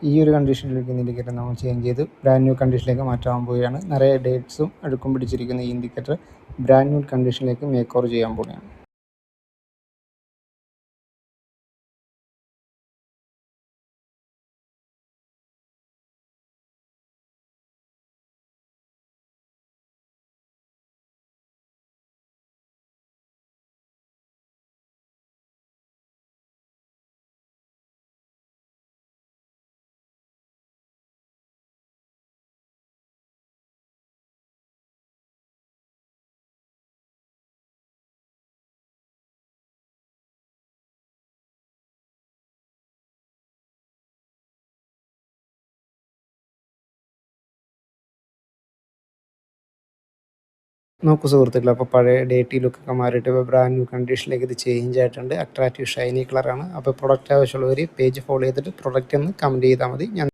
ഈ ഒരു കണ്ടീഷനിലേക്ക് ഇൻഡിക്കേറ്റർ നമ്മൾ ചേഞ്ച് ചെയ്ത് ബ്രാൻഡ് ന്യൂ കണ്ടീഷനിലേക്ക് മാറ്റാൻ പോവുകയാണ്. നിറയെ ഡേറ്റ്സും അടുക്കും പിടിച്ചിരിക്കുന്ന ഈ ഇൻഡിക്കേറ്റർ ബ്രാൻഡ് ന്യൂ കണ്ടീഷനിലേക്ക് മേക്ക് ഓവർ ചെയ്യാൻ പോവുകയാണ്. നോക്കൂ സുഹൃത്തുക്കളെ, അപ്പോൾ പഴയ ഡേറ്റിലൊക്കെ മാറിയിട്ട് ഇപ്പോൾ ബ്രാൻഡ് ന്യൂ കണ്ടീഷനിലേക്ക് ഇത് ചേഞ്ച് ആയിട്ടുണ്ട്. അട്രാക്റ്റീവ് ഷൈനി കളറാണ്. അപ്പോൾ പ്രൊഡക്റ്റ് ആവശ്യമുള്ളവർ പേജ് ഫോളോ ചെയ്തിട്ട് പ്രൊഡക്റ്റ് ഒന്ന് കമൻറ്റ് ചെയ്താൽ മതി. ഞാൻ